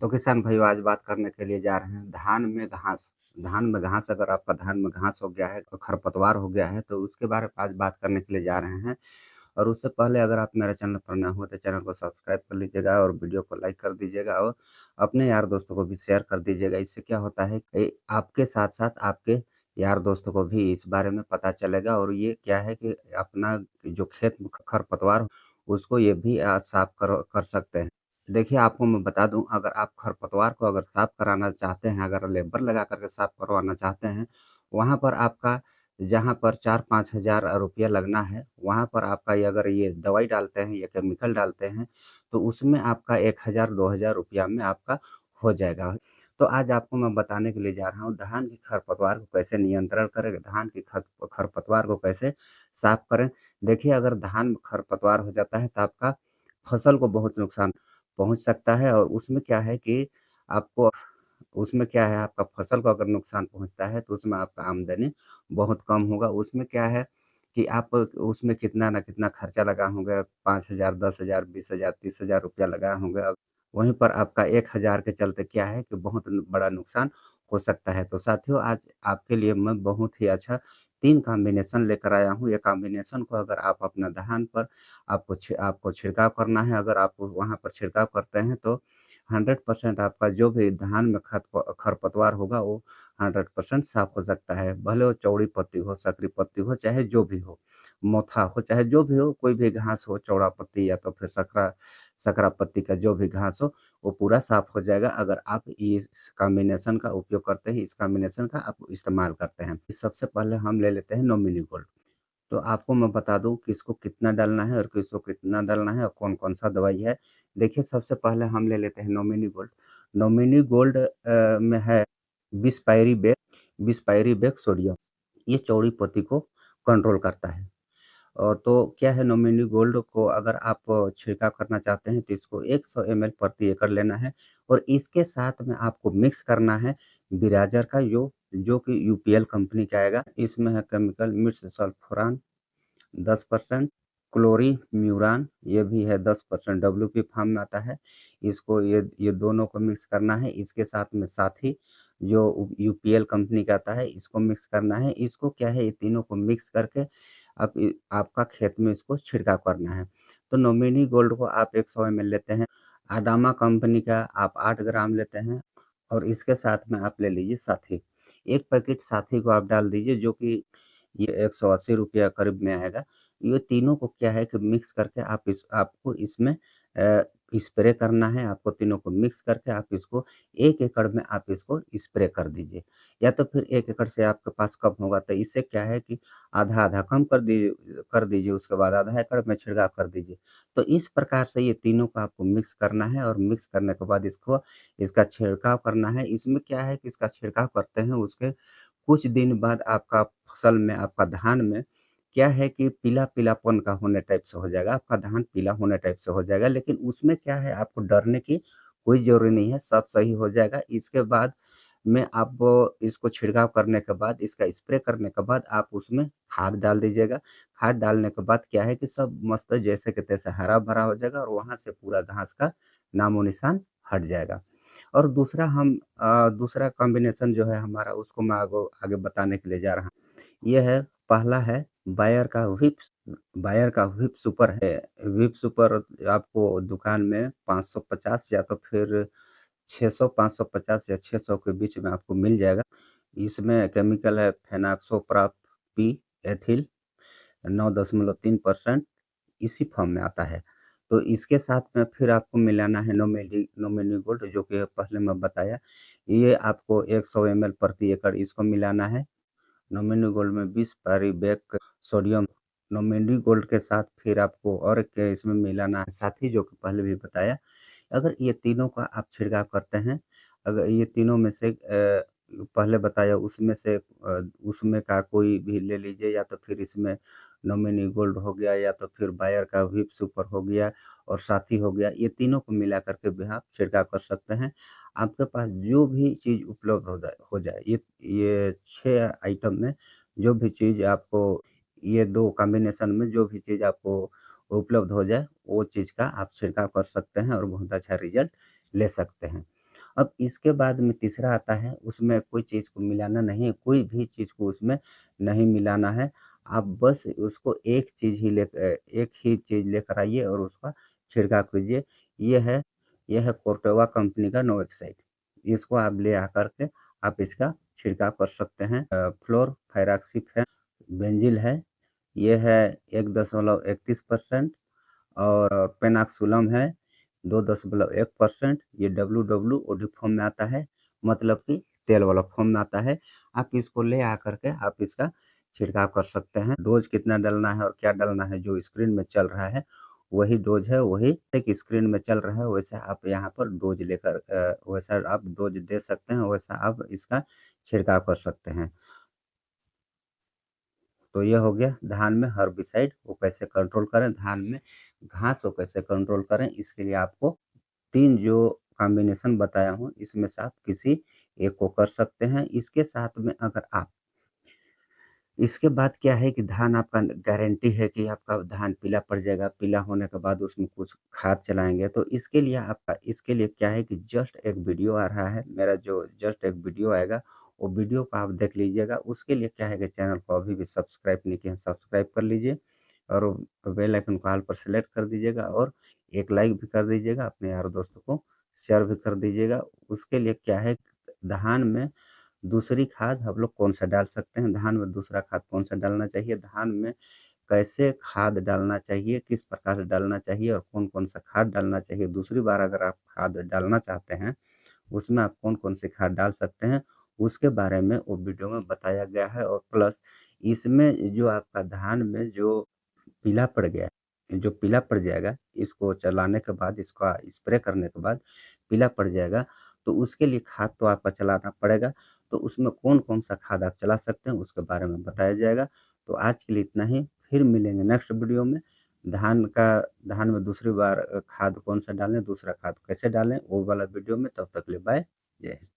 तो किसान भाइयों आज बात करने के लिए जा रहे हैं धान में घास। धान में घास अगर आपका धान में घास हो गया है, खरपतवार हो गया है तो उसके बारे में आज बात करने के लिए जा रहे हैं। और उससे पहले अगर आप मेरे चैनल पर नए हो तो चैनल को सब्सक्राइब कर लीजिएगा और वीडियो को लाइक कर दीजिएगा और अपने यार दोस्तों को भी शेयर कर दीजिएगा। इससे क्या होता है कि आपके साथ-साथ आपके यार दोस्तों को भी इस बारे में पता चलेगा और ये क्या है कि अपना जो खेत में खरपतवार उसको ये भी साफ कर सकते हैं। देखिए, आपको मैं बता दूँ अगर आप खरपतवार को अगर साफ़ कराना चाहते हैं, अगर लेबर लगा कर के साफ़ करवाना चाहते हैं, वहाँ पर आपका जहाँ पर 4-5 हज़ार रुपया लगना है, वहाँ पर आपका ये अगर ये दवाई डालते हैं, ये केमिकल डालते हैं, तो उसमें आपका 1000 2000 रुपया में आपका हो जाएगा। तो आज आपको मैं बताने के लिए जा रहा हूँ, धान की खरपतवार को कैसे नियंत्रण करें, धान की खरपतवार को कैसे साफ़ करें। देखिए, अगर धान में खरपतवार हो जाता है, तो आपका फसल को बहुत नुकसान पहुँच सकता है और उसमें क्या है कि आपको उसमें क्या है आपका फसल को अगर नुकसान पहुँचता है तो उसमें आपका आमदनी बहुत कम होगा। उसमें क्या है कि आप उसमें कितना न कितना खर्चा लगाए होंगे 5000, 10,000, 20,000, 30,000 रुपया लगाए होंगे। अब वहीं पर आपका 1000 के चलते क्या है कि बहुत बड़ा नुकसान हो सकता है। तो साथियों आज आपके लिए मैं बहुत ही अच्छा 3 कॉम्बिनेशन लेकर आया हूँ। ये कॉम्बिनेशन को अगर आप अपना धान पर आपको छिड़काव करना है, अगर आप वहाँ पर छिड़काव करते हैं तो 100% आपका जो भी धान में खरपतवार होगा वो 100% साफ़ हो सकता है। भले वो चौड़ी पत्ती हो, सकरी पत्ती हो, चाहे जो भी हो, मोथा हो, चाहे जो भी हो, कोई भी घास हो, चौड़ा पत्ती या तो फिर सकरा पत्ती का जो भी घास हो, वो पूरा साफ़ हो जाएगा अगर आप इस कॉम्बिनेशन का उपयोग करते हैं, इस कॉम्बिनेशन का आप इस्तेमाल करते हैं। सबसे पहले हम ले लेते हैं नोमिनी गोल्ड। तो आपको मैं बता दूँ किसको कितना डालना है और किसको कितना डालना है और कौन-कौन सा दवाई है। देखिए सबसे पहले हम ले लेते हैं नोमिनी गोल्ड। नोमिनी गोल्ड में है बिसपायरी बेक सोडियम। ये चौड़ी पत्ती को कंट्रोल करता है। और तो क्या है नोमिनी गोल्ड को अगर आप छिड़काव करना चाहते हैं तो इसको 100 एमएल प्रति एकड़ लेना है और इसके साथ में आपको मिक्स करना है बिराजर का जो कि यूपीएल कंपनी का आएगा। इसमें है केमिकल मिर्च सल्फोरान 10%, क्लोरीम्यूरान ये भी है 10%, डब्ल्यूपी फार्म में आता है। इसको ये दोनों को मिक्स करना है। इसके साथ में साथी जो यूपीएल कंपनी का आता है इसको मिक्स करना है। इसको क्या है ये तीनों को मिक्स करके आपका खेत में इसको छिड़काव करना है। तो नोमिनी गोल्ड को आप 100 एमएल लेते हैं। अडामा कंपनी का आप 8 ग्राम लेते हैं और इसके साथ में आप ले लीजिए साथी। 1 पैकेट साथी को आप डाल दीजिए जो कि ये 180 रुपया करीब में आएगा। ये तीनों को क्या है कि मिक्स करके आपको इसमें स्प्रे करना है, आपको तीनों को मिक्स करके आप इसको 1 एकड़ में आप इसको स्प्रे कर दीजिए। या तो फिर 1 एकड़ से आपके पास कम होगा तो इससे क्या है कि आधा-आधा कम कर दीजिए उसके बाद आधा एकड़ में छिड़काव कर दीजिए। तो इस प्रकार से ये तीनों को आपको मिक्स करना है और मिक्स करने के बाद इसका छिड़काव करना है। इसमें क्या है कि इसका छिड़काव करते हैं उसके कुछ दिन बाद आपका फसल में, आपका धान में क्या है कि पीला-पीलापन का होने टाइप से हो जाएगा, आपका धान पीला होने टाइप से हो जाएगा, लेकिन उसमें क्या है आपको डरने की कोई ज़रूरी नहीं है, सब सही हो जाएगा। इसके बाद में आप इसको छिड़काव करने के बाद, इसका स्प्रे करने के बाद आप उसमें खाद डाल दीजिएगा। खाद डालने के बाद क्या है कि सब मस्त जैसे के तैसे हरा-भरा हो जाएगा और वहाँ से पूरा घास का नामो-निशान हट जाएगा। और दूसरा कॉम्बिनेशन जो है हमारा उसको मैं आगे बताने के लिए जा रहा हूँ। ये है पहला है बायर का व्हिप सुपर है। व्हिप सुपर आपको दुकान में 550 या तो फिर 600 550 या 600 के बीच में आपको मिल जाएगा। इसमें केमिकल है फेनॉक्सोप्राप पी एथिल 9.3% इसी फॉर्म में आता है। तो इसके साथ में फिर आपको मिलाना है नोमेनी गोल्ड जो कि पहले मैं बताया। ये आपको 100 एमएल प्रति एकड़ इसको मिलाना है। नोमेनी गोल्ड में 20 पैरीबैक सोडियम नोमेनी गोल्ड के साथ फिर आपको और क्या इसमें मिलाना है साथ ही जो कि पहले भी बताया। अगर ये तीनों का आप छिड़काव करते हैं, अगर ये तीनों में से पहले बताया उसमें का कोई भी ले लीजिए या तो फिर इसमें नोमिनी गोल्ड हो गया या तो फिर बायर का व्हिप सुपर हो गया और साथी हो गया, ये तीनों को मिला कर के भी आप छिड़काव कर सकते हैं। आपके पास जो भी चीज़ उपलब्ध हो जाए ये 6 आइटम में जो भी चीज़ आपको ये 2 कॉम्बिनेशन में जो भी चीज़ आपको उपलब्ध हो जाए, वो चीज़ का आप छिड़काव कर सकते हैं और बहुत अच्छा रिज़ल्ट ले सकते हैं। अब इसके बाद में तीसरा आता है, उसमें कोई चीज़ को मिलाना नहीं है, कोई भी चीज़ को उसमें नहीं मिलाना है। आप बस उसको एक ही चीज़ लेकर आइए और उसका छिड़काव कीजिए। ये है ये है कोर्टेवा कंपनी का नोएक्साइड। इसको आप ले आकर के आप इसका छिड़काव कर सकते हैं। फ्लोरपायराक्सीफेन बेंजील है, ये है 1.31% और पेनाक्सुलम है 2.1%। ये WWOD फॉर्म में आता है, मतलब कि तेल वाला फॉर्म में आता है। आप इसको ले आकर के आप इसका छिड़काव कर सकते हैं। डोज़ कितना डालना है और क्या डालना है, जो स्क्रीन में चल रहा है वही डोज़ है, वही एक स्क्रीन में चल रहा है वैसा आप यहाँ पर डोज़ वैसा आप डोज़ दे सकते हैं, वैसा आप इसका छिड़काव कर सकते हैं। तो ये हो गया धान में हर्बिसाइड वो कैसे कंट्रोल करें, धान में घास को कैसे कंट्रोल करें। इसके लिए आपको 3 जो कॉम्बिनेशन बताया हूँ इसमें से आप किसी एक को कर सकते हैं। इसके साथ में अगर आप इसके बाद क्या है कि धान आपका गारंटी है कि आपका धान पीला पड़ जाएगा, पीला होने के बाद उसमें कुछ खाद चलाएँगे, तो इसके लिए क्या है कि जस्ट एक वीडियो आ रहा है, मेरा जो जस्ट एक वीडियो आएगा, वो वीडियो को आप देख लीजिएगा। उसके लिए क्या है कि चैनल को अभी भी सब्सक्राइब नहीं किए हैं, सब्सक्राइब कर लीजिए और बेल आइकन को ऑल पर सेलेक्ट कर दीजिएगा और एक लाइक भी कर दीजिएगा, अपने यारों दोस्तों को शेयर भी कर दीजिएगा। उसके लिए क्या है, धान में दूसरी खाद हम लोग कौन-सा डाल सकते हैं, धान में दूसरा खाद कौन-सा डालना चाहिए, धान में कैसे खाद डालना चाहिए, किस प्रकार से डालना चाहिए और कौन-कौन सा खाद डालना चाहिए। दूसरी बार अगर आप खाद डालना चाहते हैं, उसमें आप कौन-कौन सी खाद डाल सकते हैं, उसके बारे में वो वीडियो में बताया गया है। और प्लस इसमें जो आपका धान में जो पीला पड़ गया है, जो पीला पड़ जाएगा, इसको चलाने के बाद, इसका स्प्रे करने के बाद पीला पड़ जाएगा, तो उसके लिए खाद तो आपका चलाना पड़ेगा। तो उसमें कौन-कौन सा खाद आप चला सकते हैं, उसके बारे में बताया जाएगा। तो आज के लिए इतना ही, फिर मिलेंगे नेक्स्ट वीडियो में। धान का धान में दूसरी बार खाद कौन-सा डालें, दूसरा खाद कैसे डालें, वो वाला वीडियो में। तब तक के लिए बाय, जय हिंद।